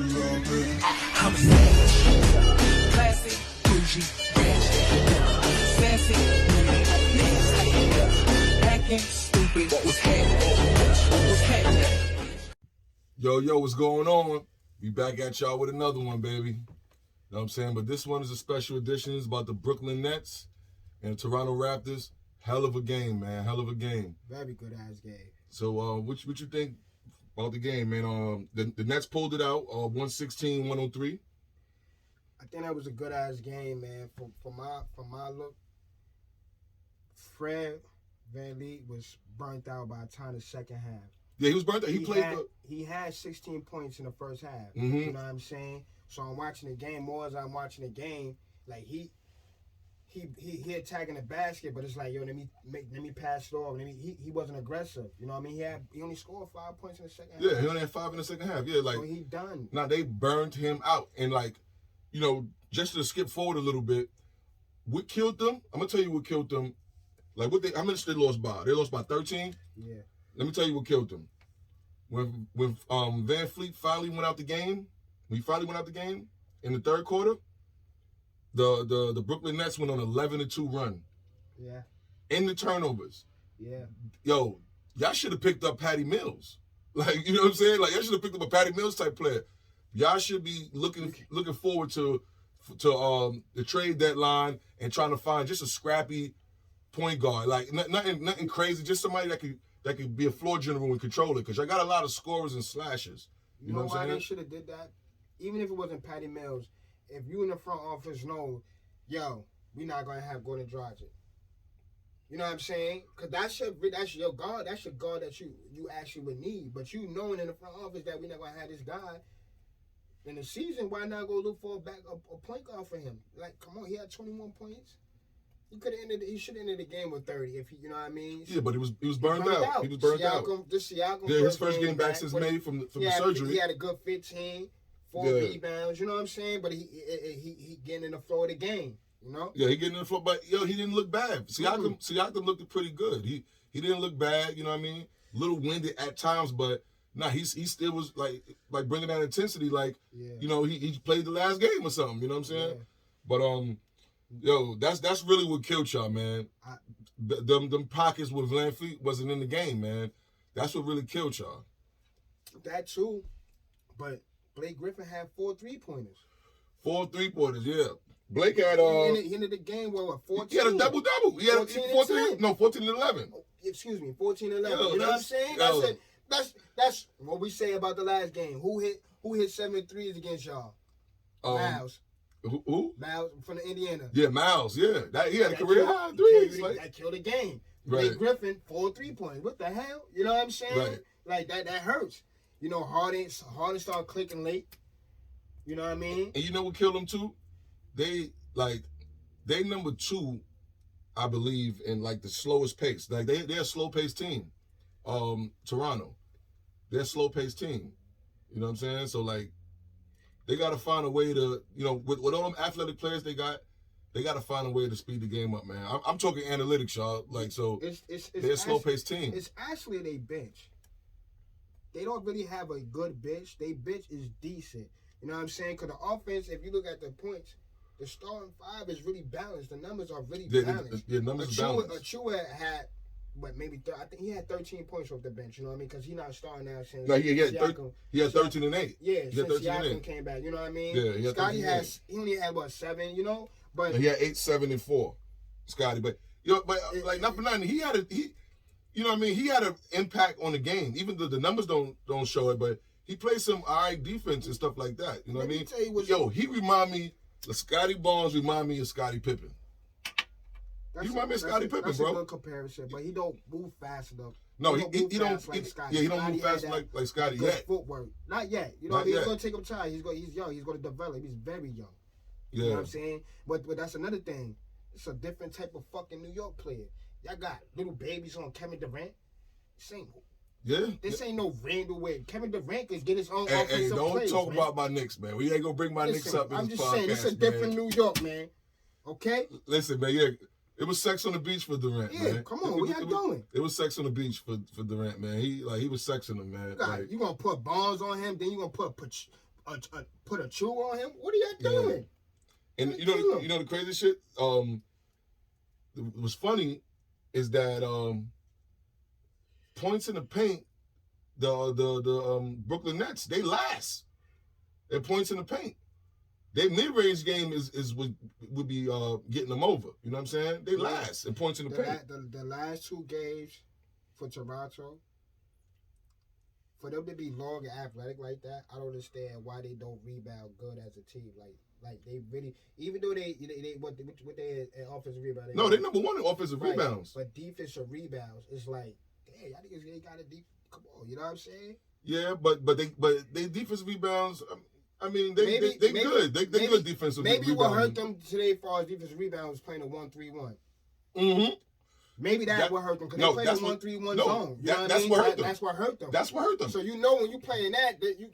I'm a savage, classy, bougie, ratchet, sassy, nasty, acting stupid. What's happening? What's happening? Yo, what's going on? We back at y'all with another one, baby. You know what I'm saying? But this one is a special edition. It's about the Brooklyn Nets and Toronto Raptors. Hell of a game, man. Hell of a game. Very good ass game. So, what you think about the game, man? The Nets pulled it out, 116-103. I think that was a good ass game, man. For my look, Fred VanVleet was burnt out by the time the second half. Yeah, he was burnt out. He had 16 points in the first half. Mm-hmm. You know what I'm saying? So I'm watching the game. More as I'm watching the game, like he attacking the basket, but it's like, yo, let me pass it off. He wasn't aggressive. You know what I mean? He only scored 5 points in the second half. Yeah, he only had 5 in the second half. Yeah, like, so he done. Now they burned him out, and like, you know, just to skip forward a little bit, what killed them? I'm gonna tell you what killed them. Like, how much they lost by? They lost by 13. Yeah. Let me tell you what killed them. When VanVleet finally went out the game, in the third quarter, the Brooklyn Nets went on 11-2 run. Yeah. In the turnovers. Yeah. Yo, y'all should have picked up Patty Mills. Like, you know what I'm saying? Like, y'all should have picked up a Patty Mills type player. Y'all should be looking forward to the trade deadline and trying to find just a scrappy point guard. Like, nothing crazy, just somebody that could be a floor general and control it, because I got a lot of scorers and slashers. You know what I'm why saying? they should have did that? Even if it wasn't Patty Mills, if you in the front office know, yo, we're not going to have Gordon Dragic. You know what I'm saying? Because that's your guard. That's your guard that you actually would need. But you knowing in the front office that we're not going to have this guy in the season, why not go look for a point guard for him? Like, come on, he had 21 points. He should have ended the game with 30, if you know what I mean. Yeah, but he was burned out. He was burned out. Siakam, yeah, his first game back since May from the surgery. He had a good 15, 4 rebounds. You know what I'm saying? But he getting in the flow of the game. You know? Yeah, he getting in the flow, but yo, he didn't look bad. Siakam looked pretty good. He didn't look bad. You know what I mean? A little winded at times, but nah, he still was like bringing that intensity. Like, you know, he played the last game or something. You know what I'm saying? Yeah. But yo, that's really what killed y'all, man. Them pockets with VanVleet wasn't in the game, man. That's what really killed y'all. That too, but Blake Griffin had 4 3-pointers. 4 3-pointers, yeah. Blake had he ended the game with what, 14? He had a double-double. He had 14 and 11. Oh, excuse me, 14 and 11. Yo, you know what I'm saying? That's what we say about the last game. Who hit 7 threes against y'all? Miles. Who? Miles from the Indiana. Yeah, Miles. Yeah, he had a career high threes. That killed the game. Right. Blake Griffin 4 3-pointers. What the hell? You know what I'm saying? Right. Like that hurts. You know, Harden started clicking late. You know what I mean? And you know what killed them too? They number 2, I believe, in like the slowest pace. Like they're a slow paced team. Toronto, they're a slow paced team. You know what I'm saying? So like, they got to find a way to, you know, with all them athletic players they got to find a way to speed the game up, man. I'm talking analytics, y'all. Like, so they're a slow paced team. It's actually they bench. They don't really have a good bench. They bench is decent. You know what I'm saying? Because the offense, if you look at the points, the starting 5 is really balanced. The numbers are really balanced. The numbers are balanced. Achua had, I think he had 13 points off the bench, you know what I mean? Because he's not starting now since he had 13 and 8. Yeah, since Siakam came back, you know what I mean? Yeah, Scotty he only had, 7, you know? But he had 8, 7, and 4, Scotty. But, like, not for nothing, he you know what I mean? He had an impact on the game. Even though the numbers don't show it, but he played some all right defense and stuff like that. You know what I mean? He remind me, Scotty Barnes remind me of Scottie Pippen. He remind me of Scottie Pippen, that's bro. That's a good comparison, but he don't move fast enough. No, he don't. Yeah, he don't move fast like Scotty yet. Footwork, not yet. You know what I mean? It's gonna take him time. He's young. He's gonna develop. He's very young. You know what I'm saying? But that's another thing. It's a different type of fucking New York player. Y'all got little babies on Kevin Durant. This ain't no Randall Wade. Kevin Durant can get his own offensive plays. Hey, don't talk about my Knicks, man. We ain't gonna bring my Knicks up in this podcast, I'm just saying, it's a different New York, man. Okay? Listen, man, it was sex on the beach for Durant, man. Yeah, come on, what y'all doing? It was sex on the beach for Durant, man. He was sexing him, man. You gonna put Barnes on him, then you gonna put put a chew on him? What are y'all doing? And you know the crazy shit. What's funny is that points in the paint, the Brooklyn Nets, they last at points in the paint. Their mid-range game would be getting them over. You know what I'm saying? They last in points in the paint. The last 2 games for Toronto, for them to be long and athletic like that, I don't understand why they don't rebound good as a team. Like they really, even though they what they offensive rebound. No, they number 1 in offensive rebounds. But defensive rebounds, it's like, damn, y'all niggas ain't got a deep. Come on, you know what I'm saying? Yeah, but they defensive rebounds. I mean, they good. They good defensive rebounds. Maybe what hurt them today as far as defensive rebounds was playing a 1-3-1. Mm-hmm. Maybe that what hurt them because they played a 1-3-1 zone. You know what I mean? That's what hurt them. That's what hurt them. So you know when you playing that you.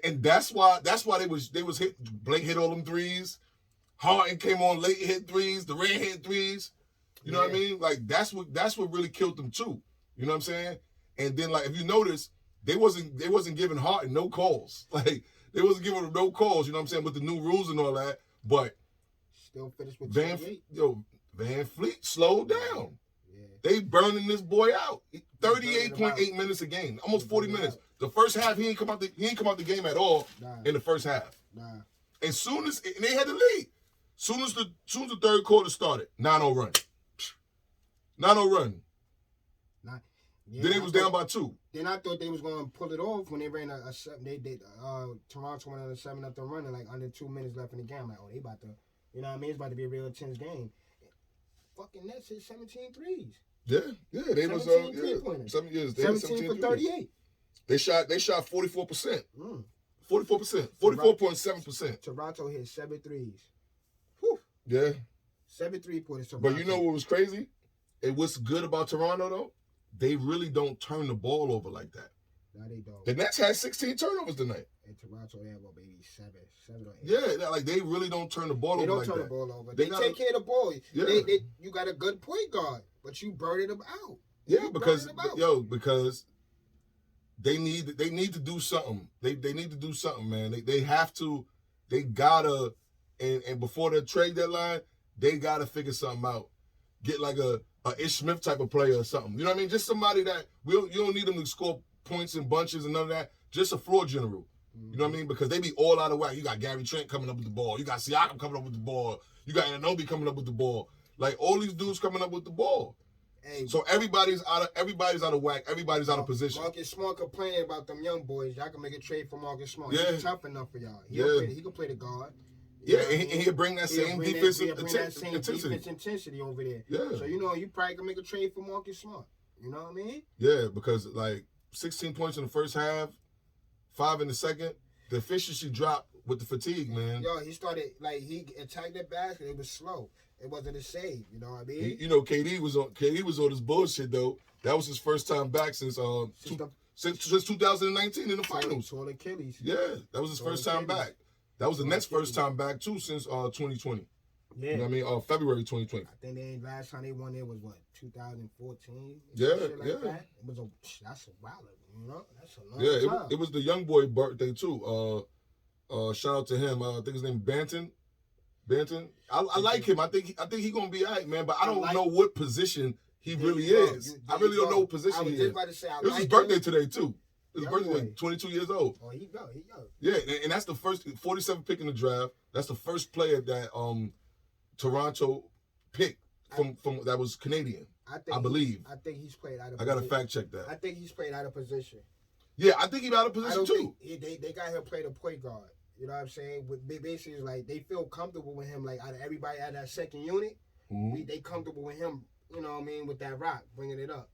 And that's why they was hit. Blake hit all them threes. Harden came on late, hit threes. The Red hit threes. You know what I mean? Like that's what really killed them too. You know what I'm saying? And then like if you notice, they wasn't giving Harden no calls. Like they wasn't giving him no calls. You know what I'm saying? With the new rules and all that, but still finished with Van Fleet slowed down. Yeah. They burning this boy out. 38.8 minutes a game, almost 40 minutes. The first half, he ain't come out the game at all in the first half. And soon as they had the lead, soon as the third quarter started, 9-0 run. 9-0 run. Yeah, then it was down by 2. Then I thought they was going to pull it off when they ran Toronto went on a 7-0 run and like under 2 minutes left in the game. Like, oh, they about to, you know what I mean? It's about to be a real intense game. Fucking Nets hit 17 threes. Yeah, they was 17 for 38. They shot 44%. 44%. 44.7%. Toronto hit 7 threes. Whew. Yeah. 7 3-pointers. But you know what was crazy? And what's good about Toronto though? They really don't turn the ball over like that. No, they don't. The Nets had 16 turnovers tonight. In Toronto, they have about maybe 7 or 8. Yeah, like they really don't turn the ball over like that. They don't turn the ball over. They take care of the ball. Yeah. You got a good point guard, but you burning them out. Yeah, because they need to do something. They need to do something, man. They have to. They gotta. And before the trade deadline, they gotta figure something out. Get like a Ish Smith type of player or something. You know what I mean? Just somebody that you don't need them to score points in bunches and none of that. Just a floor general. You know what I mean? Because they be all out of whack. You got Gary Trent coming up with the ball. You got Siakam coming up with the ball. You got Anunoby coming up with the ball. Like all these dudes coming up with the ball. Hey, so everybody's out of whack. Everybody's out of position. Marcus Smart complaining about them young boys. Y'all can make a trade for Marcus Smart. Yeah. He's tough enough for y'all. He can play the guard. Yeah, and he'll bring that same defensive intensity over there. Yeah. So, you probably can make a trade for Marcus Smart. You know what I mean? Yeah, because, 16 points in the first half, 5 in the second, the efficiency dropped with the fatigue, man. Yo, he started, he attacked that basket. It was slow. It wasn't a save. You know what I mean? KD was on his bullshit, though. That was his first time back since 2019 in the finals. Torn Achilles. Yeah, that was his first time back. That was the Nets' first time back, too, since 2020. Yeah. You know what I mean? February 2020. I think last time they won there was, 2014? Yeah, That? That's a while, That's a long time. It was the young boy birthday, too. Shout out to him. I think his name Banton. I like him. I think he going to be all right, man, but I don't know what position he really is. I really don't know what position he is. I was just about to say, it was his birthday today, too. His birthday, 22 years old. Oh, he go. Yeah, and that's the first 47th pick in the draft. That's the first player that Toronto picked from that was Canadian. I believe. I think he's played out of position. I got to fact check that. I think he's played out of position. Yeah, I think he's out of position too. They got him play the point guard. You know what I'm saying? Basically, it's like they feel comfortable with him. Like out of everybody out of that second unit, they comfortable with him. You know what I mean? With that rock, bringing it up.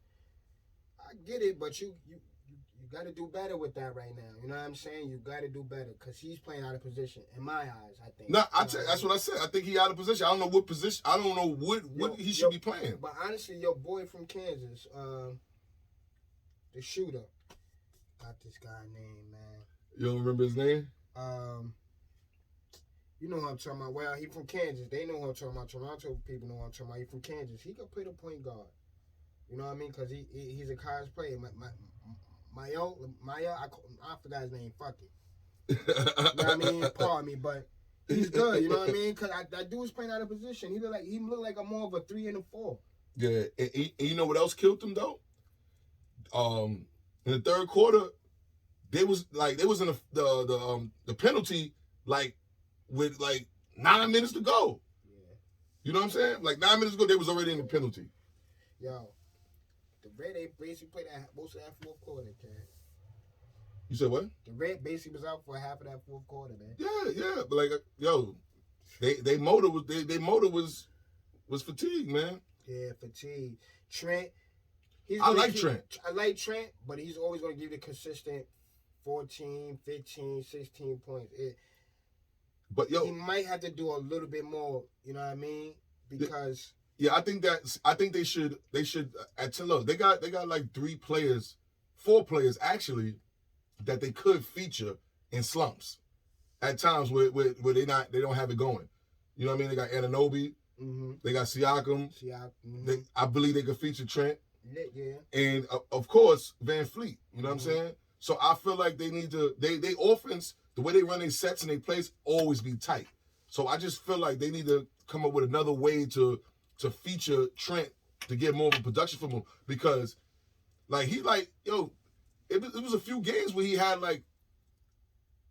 I get it, but you got to do better with that right now. You know what I'm saying? You got to do better because he's playing out of position in my eyes. I think. No, that's what I said. I think he out of position. I don't know what position. I don't know what he should be playing. But honestly, your boy from Kansas, the shooter, got this guy name, man. You don't remember his name? You know who I'm talking about. Well, he from Kansas. They know who I'm talking about. Toronto people know who I'm talking about. He from Kansas. He can play the point guard. You know what I mean? Because he's a college player. Maya, I forgot his name. Fuck it. You know what I mean? Pardon me, but he's good. You know what I mean? Because that dude was playing out of position. He looked like a more of a 3 and a 4. Yeah, and you know what else killed him though? In the third quarter, they was in the penalty like with like 9 minutes to go. Yeah. You know what I'm saying? Like 9 minutes ago, they was already in the penalty. Yo, the Red they basically played most of that fourth quarter, Ken. You said what? The Red basically was out for half of that fourth quarter, man. Yeah, but like yo, they motor was fatigue, man. Yeah, fatigue. Trent. I like Trent, but he's always going to give you the consistent 14, 15, 16 points. But yo, he might have to do a little bit more. You know what I mean? Because I think they should look, they got like 4 players actually that they could feature in slumps at times where they don't have it going. You know what I mean? They got Anunoby, they got Siakam. I believe they could feature Trent. Yeah. And of course Van Fleet. You know what I'm saying? So I feel like they need to they offense, the way they run their sets and they plays always be tight. So I just feel like they need to come up with another way to feature Trent to get more of a production from him, because like it was a few games where he had like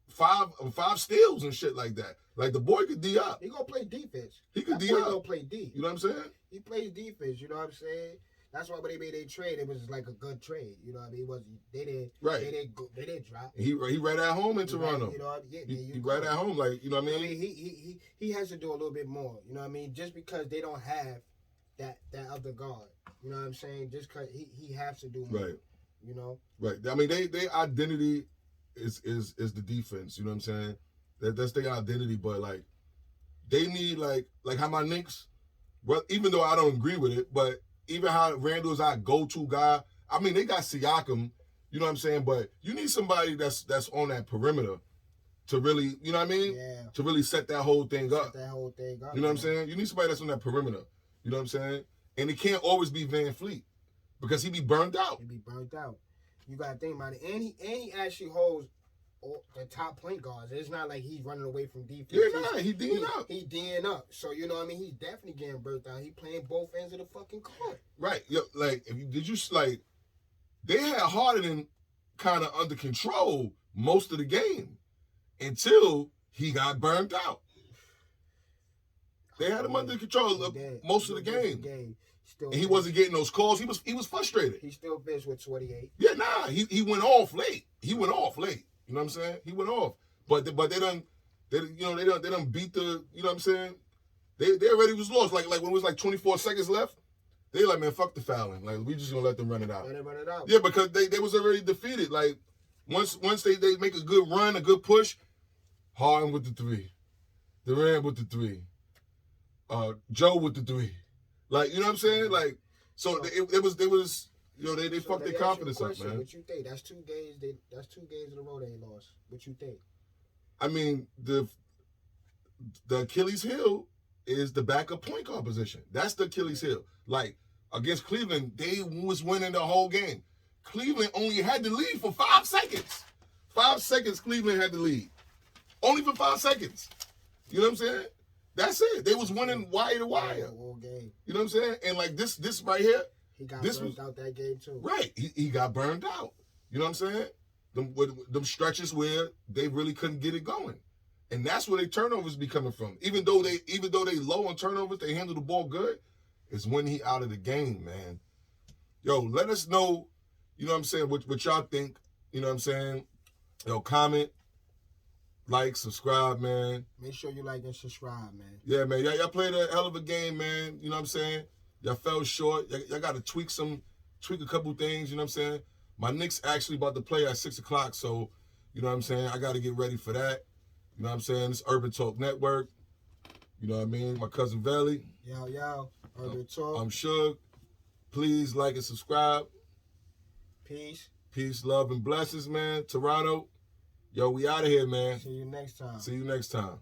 five steals and shit like that. Like the boy could D up. He gonna play defense. He could D D up. up. He gonna play D. You know what I'm saying? He plays defense. You know what I'm saying? That's why when they made their trade, it was like a good trade. You know what I mean? They didn't drop. He right at home in Toronto. You know, he right at home, like, you know what I mean? He has to do a little bit more. You know what I mean? Just because they don't have that other guard. You know what I'm saying? Just because he has to do more. Right. You know? Right. I mean, they identity is the defense. You know what I'm saying? That's their identity. But like, they need like how my Knicks. Well, even though I don't agree with it, but even how Randall's our go-to guy. I mean, they got Siakam. You know what I'm saying? But you need somebody that's on that perimeter to really, you know what I mean? Yeah. To really set that whole thing up. You know what I'm saying? You need somebody that's on that perimeter. You know what I'm saying? And it can't always be Van Fleet, because he be burned out. You got to think about it. And he actually holds the top point guards. It's not like he's running away from defense. Yeah, he D'ing up. He D'ing up. So, you know what I mean? He's definitely getting burnt out. He playing both ends of the fucking court. Right. Yo, like, they had Harden kind of under control most of the game until he got burned out. They had him under control most of the game. And he wasn't getting those calls. He was frustrated. He still finished with 28. Yeah, he went off late. You know what I'm saying? He went off. But they done beat the, you know what I'm saying? They already was lost. Like when it was like 24 seconds left, they like, man, fuck the fouling. Like, we just gonna let them run it out. Let them run it out. Yeah, because they was already defeated. Like once they make a good run, a good push, Harden with the 3. Durant with the 3. Joe with the 3. Like, you know what I'm saying? Like, so it was you know, they fucked their confidence up, man. What you think? That's 2 games. That's 2 games in a row they lost. What you think? I mean, the Achilles heel is the backup point guard position. That's the Achilles heel. Like, against Cleveland, they was winning the whole game. Cleveland only had the lead for 5 seconds. 5 seconds Cleveland had the lead. Only for 5 seconds. You know what I'm saying? That's it. They was winning wire to wire. Whole game. You know what I'm saying? And like this right here. He got burned out that game too. Right. He got burned out. You know what I'm saying? Them stretches where they really couldn't get it going. And that's where their turnovers be coming from. Even though they low on turnovers, they handle the ball good. It's when he out of the game, man. Yo, let us know, you know what I'm saying, what y'all think. You know what I'm saying? Yo, comment, like, subscribe, man. Make sure you like and subscribe, man. Yeah, man. Y'all played a hell of a game, man. You know what I'm saying? Y'all fell short. Y'all got to tweak a couple things, you know what I'm saying? My Knicks actually about to play at 6 o'clock, so, you know what I'm saying? I got to get ready for that. You know what I'm saying? It's Urban Talk Network. You know what I mean? My cousin Valley. Yo, Urban Talk. I'm Suge. Please like and subscribe. Peace. Peace, love, and blessings, man. Toronto. Yo, we out of here, man. See you next time. See you next time.